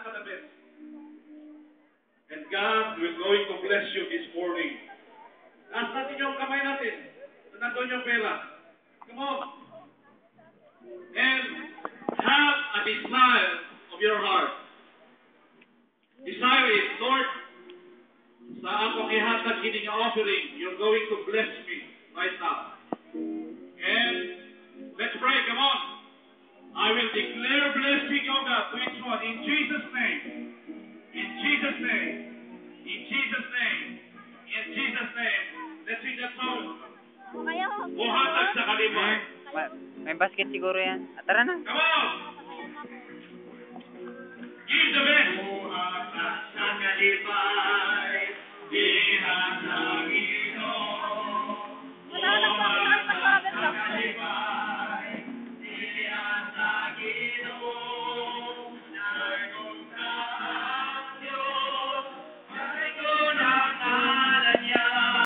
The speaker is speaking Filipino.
pinaka-the-best. And God will going to bless you this morning. Taas natin yung kamay natin. Nandun yung pera. Come on. And have a desire of your heart. Desire is, Lord, sa akong ihatag kining offering, you're going to bless me right now. And let's pray, come on. I will declare blessing, oh God, to each one in Jesus' name. In Jesus' name. In Jesus' name. In Jesus' name. Let's sing that song. Buhatag sa kalimay. May basket siguro yan. Tara na. Come on. Give the best. Buhatag sa kalimay.